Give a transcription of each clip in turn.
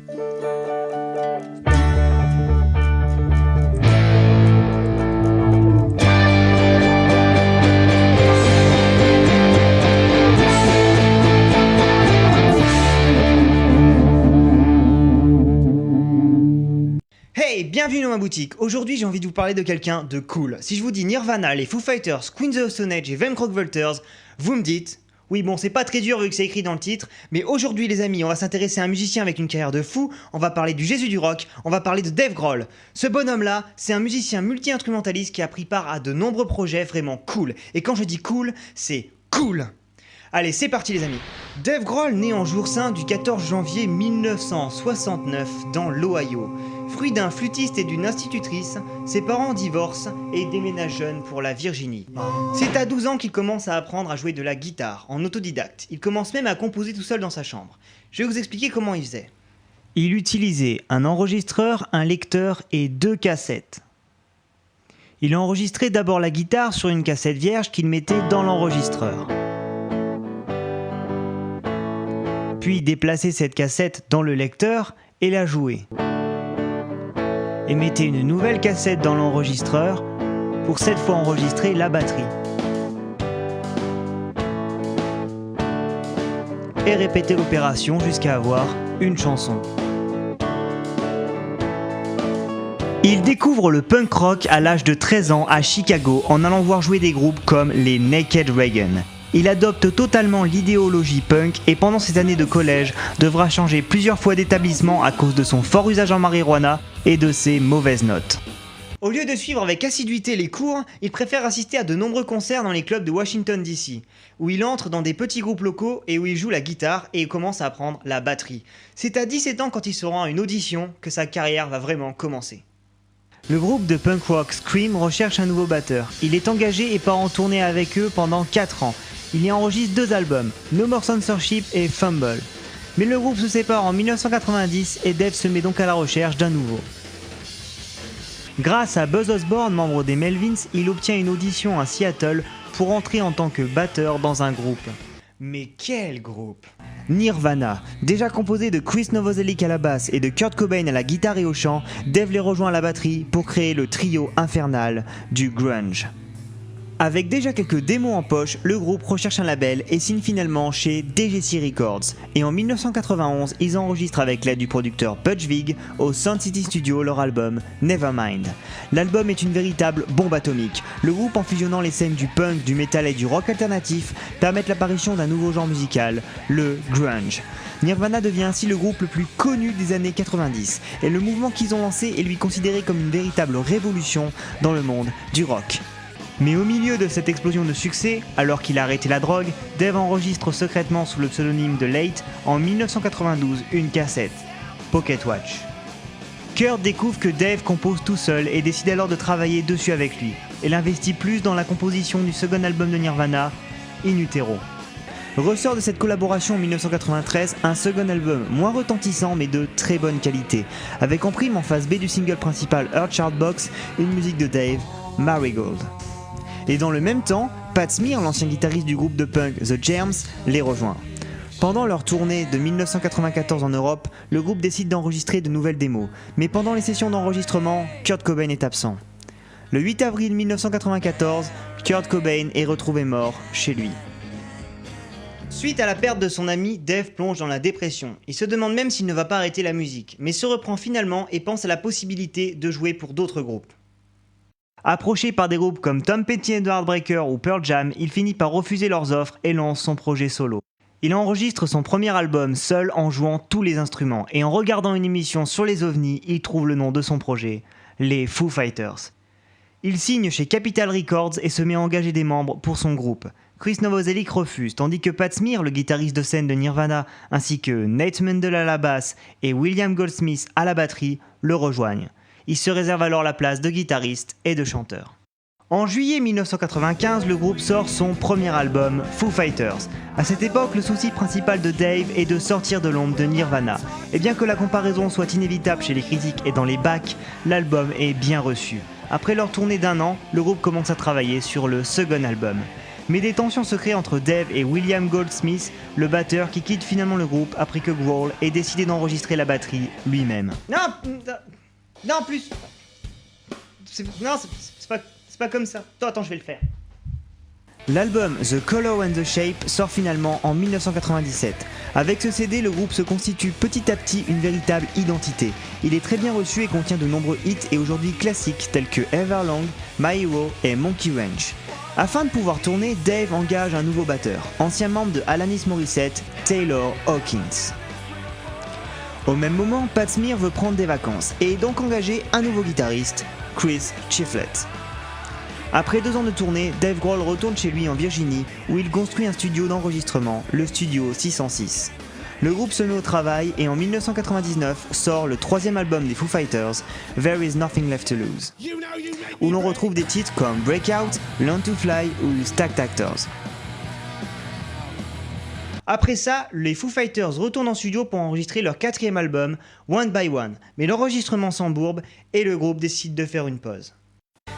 Hey, bienvenue dans ma boutique. Aujourd'hui j'ai envie de vous parler de quelqu'un de cool. Si je vous dis Nirvana, les Foo Fighters, Queens of the Stone Age et Them Crockvelters, vous me dites... Oui bon, c'est pas très dur vu que c'est écrit dans le titre, mais aujourd'hui les amis, on va s'intéresser à un musicien avec une carrière de fou, on va parler du Jésus du rock, on va parler de Dave Grohl. Ce bonhomme-là, c'est un musicien multi-instrumentaliste qui a pris part à de nombreux projets vraiment cool. Et quand je dis cool, c'est cool. Allez, c'est parti les amis. Dave Grohl naît en jour saint du 14 janvier 1969 dans l'Ohio. Fruit d'un flûtiste et d'une institutrice, ses parents divorcent et déménagent jeune pour la Virginie. C'est à 12 ans qu'il commence à apprendre à jouer de la guitare, en autodidacte. Il commence même à composer tout seul dans sa chambre. Je vais vous expliquer comment il faisait. Il utilisait un enregistreur, un lecteur et 2 cassettes. Il enregistrait d'abord la guitare sur une cassette vierge qu'il mettait dans l'enregistreur. Puis déplaçait cette cassette dans le lecteur et la jouait. Et mettait une nouvelle cassette dans l'enregistreur pour cette fois enregistrer la batterie. Et répéter l'opération jusqu'à avoir une chanson. Il découvre le punk rock à l'âge de 13 ans à Chicago en allant voir jouer des groupes comme les Naked Raygun. Il adopte totalement l'idéologie punk et pendant ses années de collège devra changer plusieurs fois d'établissement à cause de son fort usage en marijuana et de ses mauvaises notes. Au lieu de suivre avec assiduité les cours, il préfère assister à de nombreux concerts dans les clubs de Washington DC, où il entre dans des petits groupes locaux et où il joue la guitare et commence à apprendre la batterie. C'est à 17 ans quand il se rend à une audition que sa carrière va vraiment commencer. Le groupe de punk rock Scream recherche un nouveau batteur. Il est engagé et part en tournée avec eux pendant 4 ans. Il y enregistre 2 albums, No More Censorship et Fumble. Mais le groupe se sépare en 1990 et Dave se met donc à la recherche d'un nouveau. Grâce à Buzz Osborne, membre des Melvins, il obtient une audition à Seattle pour entrer en tant que batteur dans un groupe. Mais quel groupe! Nirvana, déjà composé de Chris Novoselic à la basse et de Kurt Cobain à la guitare et au chant, Dave les rejoint à la batterie pour créer le trio infernal du grunge. Avec déjà quelques démos en poche, le groupe recherche un label et signe finalement chez DGC Records. Et en 1991, ils enregistrent avec l'aide du producteur Butch Vig au Sound City Studio leur album Nevermind. L'album est une véritable bombe atomique. Le groupe, en fusionnant les scènes du punk, du metal et du rock alternatif, permet l'apparition d'un nouveau genre musical, le grunge. Nirvana devient ainsi le groupe le plus connu des années 90 et le mouvement qu'ils ont lancé est lui considéré comme une véritable révolution dans le monde du rock. Mais au milieu de cette explosion de succès, alors qu'il a arrêté la drogue, Dave enregistre secrètement sous le pseudonyme de Late en 1992 une cassette, Pocket Watch. Kurt découvre que Dave compose tout seul et décide alors de travailler dessus avec lui. Elle investit plus dans la composition du second album de Nirvana, In Utero. Ressort de cette collaboration en 1993 un second album moins retentissant mais de très bonne qualité, avec en prime en face B du single principal Earth Chart Box une musique de Dave, Marigold. Et dans le même temps, Pat Smear, l'ancien guitariste du groupe de punk The Germs, les rejoint. Pendant leur tournée de 1994 en Europe, le groupe décide d'enregistrer de nouvelles démos, mais pendant les sessions d'enregistrement, Kurt Cobain est absent. Le 8 avril 1994, Kurt Cobain est retrouvé mort chez lui. Suite à la perte de son ami, Dave plonge dans la dépression. Il se demande même s'il ne va pas arrêter la musique, mais se reprend finalement et pense à la possibilité de jouer pour d'autres groupes. Approché par des groupes comme Tom Petty and the Heartbreakers ou Pearl Jam, il finit par refuser leurs offres et lance son projet solo. Il enregistre son premier album seul en jouant tous les instruments et en regardant une émission sur les ovnis, il trouve le nom de son projet, les Foo Fighters. Il signe chez Capitol Records et se met à engager des membres pour son groupe. Chris Novoselic refuse, tandis que Pat Smear, le guitariste de scène de Nirvana, ainsi que Nate Mendel à la basse et William Goldsmith à la batterie, le rejoignent. Il se réserve alors la place de guitariste et de chanteur. En juillet 1995, le groupe sort son premier album, Foo Fighters. À cette époque, le souci principal de Dave est de sortir de l'ombre de Nirvana. Et bien que la comparaison soit inévitable chez les critiques et dans les bacs, l'album est bien reçu. Après leur tournée d'1 an, le groupe commence à travailler sur le second album. mais des tensions se créent entre Dave et William Goldsmith, le batteur qui quitte finalement le groupe après que Grohl ait décidé d'enregistrer la batterie lui-même. Non, plus. C'est pas comme ça. Attends, je vais le faire. L'album The Color and the Shape sort finalement en 1997. Avec ce CD, le groupe se constitue petit à petit une véritable identité. Il est très bien reçu et contient de nombreux hits et aujourd'hui classiques tels que Everlong, My Hero et Monkey Ranch. Afin de pouvoir tourner, Dave engage un nouveau batteur, ancien membre de Alanis Morissette, Taylor Hawkins. Au même moment, Pat Smear veut prendre des vacances et donc engager un nouveau guitariste, Chris Shiflett. Après 2 ans de tournée, Dave Grohl retourne chez lui en Virginie où il construit un studio d'enregistrement, le Studio 606. Le groupe se met au travail et en 1999 sort le 3e album des Foo Fighters, There Is Nothing Left to Lose, où l'on retrouve des titres comme Breakout, Learn to Fly ou Stacked Actors. Après ça, les Foo Fighters retournent en studio pour enregistrer leur 4e album, One by One, mais l'enregistrement s'embourbe et le groupe décide de faire une pause.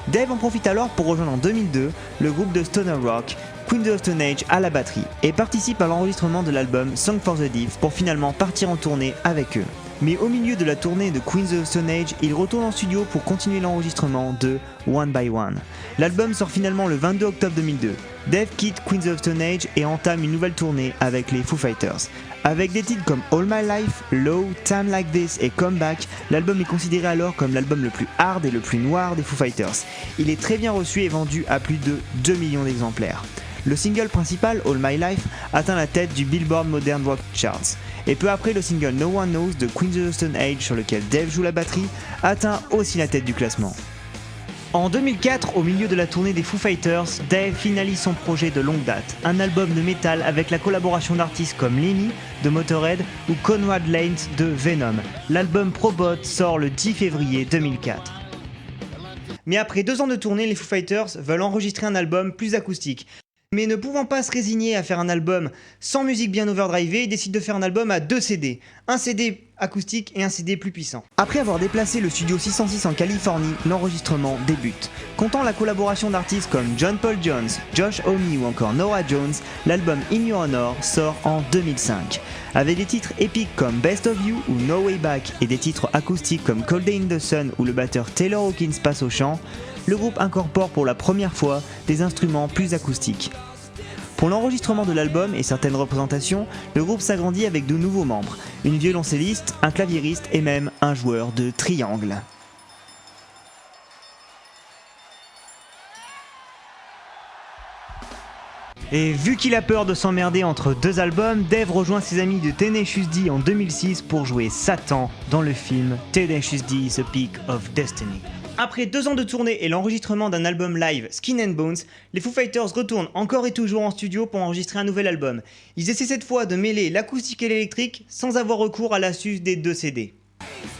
Dave en profite alors pour rejoindre en 2002 le groupe de stoner rock Queens of the Stone Age à la batterie et participe à l'enregistrement de l'album Song for the Deaf pour finalement partir en tournée avec eux. Mais au milieu de la tournée de Queens of the Stone Age, il retourne en studio pour continuer l'enregistrement de One by One. L'album sort finalement le 22 octobre 2002. Dave quitte Queens of the Stone Age et entame une nouvelle tournée avec les Foo Fighters. Avec des titres comme All My Life, Low, Time Like This et Come Back, l'album est considéré alors comme l'album le plus hard et le plus noir des Foo Fighters. Il est très bien reçu et vendu à plus de 2 millions d'exemplaires. Le single principal, All My Life, atteint la tête du Billboard Modern Rock Charts. Et peu après, le single No One Knows de Queens of the Stone Age, sur lequel Dave joue la batterie, atteint aussi la tête du classement. En 2004, au milieu de la tournée des Foo Fighters, Dave finalise son projet de longue date, un album de métal avec la collaboration d'artistes comme Lemmy de Motorhead ou Conrad Lanes de Venom. L'album Probot sort le 10 février 2004. Mais après 2 ans de tournée, les Foo Fighters veulent enregistrer un album plus acoustique. Mais ne pouvant pas se résigner à faire un album sans musique bien overdrivée, ils décident de faire un album à 2 CD. Un CD acoustique et un CD plus puissant. Après avoir déplacé le Studio 606 en Californie, l'enregistrement débute. Comptant la collaboration d'artistes comme John Paul Jones, Josh Homme ou encore Norah Jones, l'album In Your Honor sort en 2005. Avec des titres épiques comme Best of You ou No Way Back et des titres acoustiques comme Cold Day in the Sun où le batteur Taylor Hawkins passe au chant, le groupe incorpore pour la première fois des instruments plus acoustiques. Pour l'enregistrement de l'album et certaines représentations, le groupe s'agrandit avec de nouveaux membres, une violoncelliste, un claviériste et même un joueur de triangle. Et vu qu'il a peur de s'emmerder entre 2 albums, Dave rejoint ses amis de Tenacious D en 2006 pour jouer Satan dans le film Tenacious D: The Peak of Destiny. Après 2 ans de tournée et l'enregistrement d'un album live, Skin and Bones, les Foo Fighters retournent encore et toujours en studio pour enregistrer un nouvel album. Ils essaient cette fois de mêler l'acoustique et l'électrique sans avoir recours à l'astuce des 2 CD.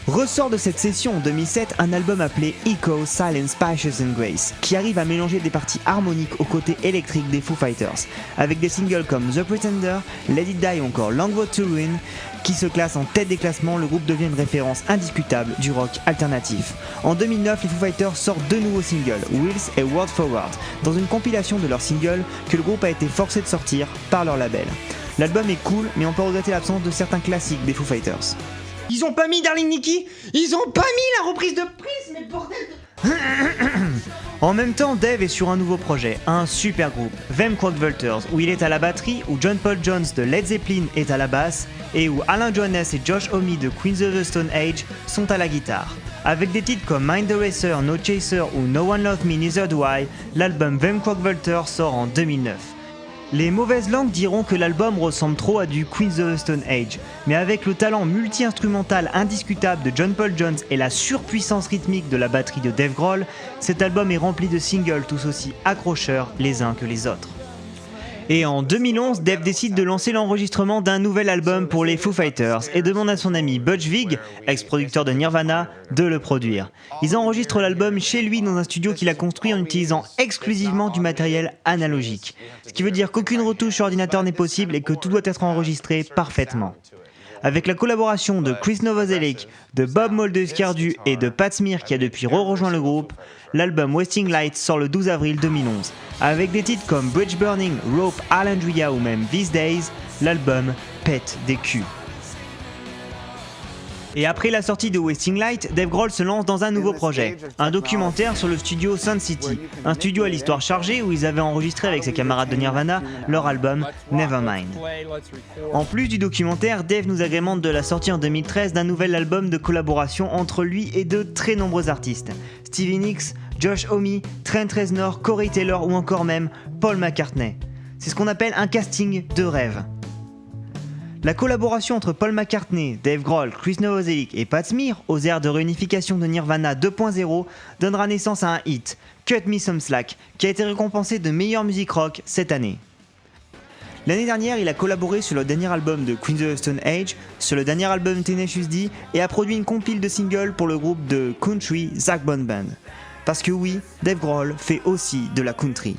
Ressort de cette session en 2007 un album appelé Echo, Silence, Passions and Grace, qui arrive à mélanger des parties harmoniques aux côtés électriques des Foo Fighters, avec des singles comme The Pretender, Let It Die ou encore Long Road to Ruin, qui se classe en tête des classements. Le groupe devient une référence indiscutable du rock alternatif. En 2009, les Foo Fighters sortent 2 nouveaux singles, Wheels et World Forward, dans une compilation de leurs singles que le groupe a été forcé de sortir par leur label. L'album est cool, mais on peut regretter l'absence de certains classiques des Foo Fighters. Ils ont pas mis Darling Nikki? Ils ont pas mis la reprise de Prince, mais bordel de... En même temps, Dave est sur un nouveau projet, un super groupe, Them Crockvelters, où il est à la batterie, où John Paul Jones de Led Zeppelin est à la basse, et où Alan Johannes et Josh Homme de Queens of the Stone Age sont à la guitare. Avec des titres comme Mind the Racer, No Chaser ou No One Loved Me Neither Do I, l'album Them Crockvelters sort en 2009. Les mauvaises langues diront que l'album ressemble trop à du Queens of the Stone Age, mais avec le talent multi-instrumental indiscutable de John Paul Jones et la surpuissance rythmique de la batterie de Dave Grohl, cet album est rempli de singles tous aussi accrocheurs les uns que les autres. Et en 2011, Dave décide de lancer l'enregistrement d'un nouvel album pour les Foo Fighters et demande à son ami Butch Vig, ex-producteur de Nirvana, de le produire. Ils enregistrent l'album chez lui dans un studio qu'il a construit en utilisant exclusivement du matériel analogique. Ce qui veut dire qu'aucune retouche sur ordinateur n'est possible et que tout doit être enregistré parfaitement. Avec la collaboration de Chris Novoselic, de Bob Moldescardu et de Pat Smear qui a depuis rejoint le groupe, l'album Wasting Light sort le 12 avril 2011. Avec des titres comme Bridge Burning, Rope, Alhandria ou même These Days, l'album pète des culs. Et après la sortie de Wasting Light, Dave Grohl se lance dans un nouveau projet, un documentaire sur le studio Sun City, un studio à l'histoire chargée où ils avaient enregistré avec ses camarades de Nirvana leur album Nevermind. En plus du documentaire, Dave nous agrémente de la sortie en 2013 d'un nouvel album de collaboration entre lui et de très nombreux artistes, Stevie Nicks, Josh Homme, Trent Reznor, Corey Taylor ou encore même Paul McCartney. C'est ce qu'on appelle un casting de rêve. La collaboration entre Paul McCartney, Dave Grohl, Chris Novoselic et Pat Smear aux airs de réunification de Nirvana 2.0 donnera naissance à un hit, Cut Me Some Slack, qui a été récompensé de meilleure musique rock cette année. L'année dernière, il a collaboré sur le dernier album de Queens of the Stone Age, sur le dernier album Tenacious D et a produit une compile de singles pour le groupe de country Zack Bone Band. Parce que oui, Dave Grohl fait aussi de la country.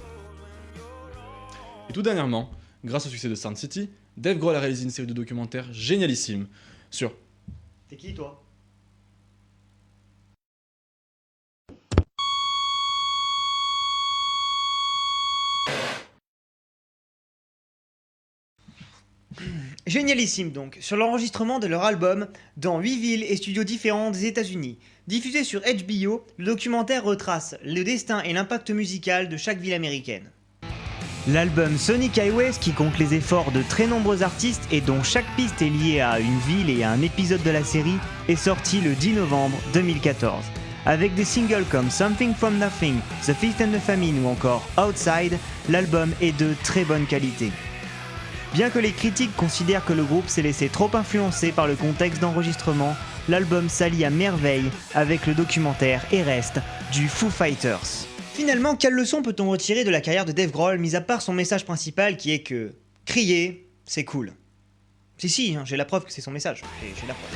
Et tout dernièrement, grâce au succès de Sun City, Dave Grohl a réalisé une série de documentaires génialissimes sur... T'es qui toi ? Génialissime donc, sur l'enregistrement de leur album dans 8 villes et studios différents des États-Unis. Diffusé sur HBO, le documentaire retrace le destin et l'impact musical de chaque ville américaine. L'album Sonic Highways, qui compte les efforts de très nombreux artistes et dont chaque piste est liée à une ville et à un épisode de la série, est sorti le 10 novembre 2014. Avec des singles comme Something From Nothing, The Feast and the Famine ou encore Outside, l'album est de très bonne qualité. Bien que les critiques considèrent que le groupe s'est laissé trop influencer par le contexte d'enregistrement, l'album s'allie à merveille avec le documentaire et reste du Foo Fighters. Finalement, quelle leçon peut-on retirer de la carrière de Dave Grohl, mis à part son message principal qui est que crier, c'est cool. Si, j'ai la preuve que c'est son message, j'ai la preuve.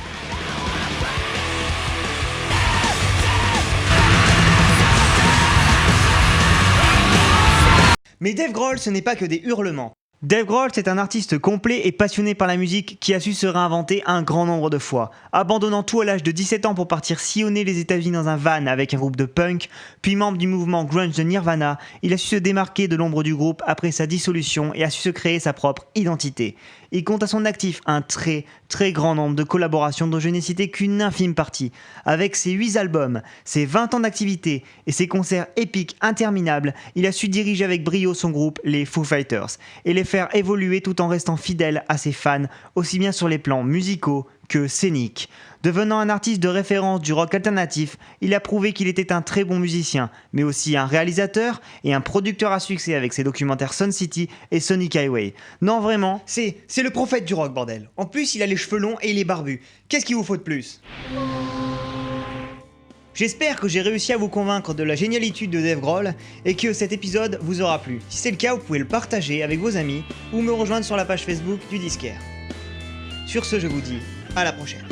Mais Dave Grohl, ce n'est pas que des hurlements. Dave Grohl, c'est un artiste complet et passionné par la musique qui a su se réinventer un grand nombre de fois. Abandonnant tout à l'âge de 17 ans pour partir sillonner les États-Unis dans un van avec un groupe de punk, puis membre du mouvement grunge de Nirvana, il a su se démarquer de l'ombre du groupe après sa dissolution et a su se créer sa propre identité. Il compte à son actif un très grand nombre de collaborations dont je n'ai cité qu'une infime partie. Avec ses 8 albums, ses 20 ans d'activité et ses concerts épiques interminables, il a su diriger avec brio son groupe, les Foo Fighters, et les faire évoluer tout en restant fidèle à ses fans, aussi bien sur les plans musicaux que scéniques. Devenant un artiste de référence du rock alternatif, il a prouvé qu'il était un très bon musicien, mais aussi un réalisateur et un producteur à succès avec ses documentaires Sun City et Sonic Highway. Non vraiment, c'est le prophète du rock bordel. En plus il a les cheveux longs et il est barbu. Qu'est-ce qu'il vous faut de plus ? J'espère que j'ai réussi à vous convaincre de la génialitude de Dave Grohl et que cet épisode vous aura plu. Si c'est le cas, vous pouvez le partager avec vos amis ou me rejoindre sur la page Facebook du Disquaire. Sur ce, je vous dis à la prochaine.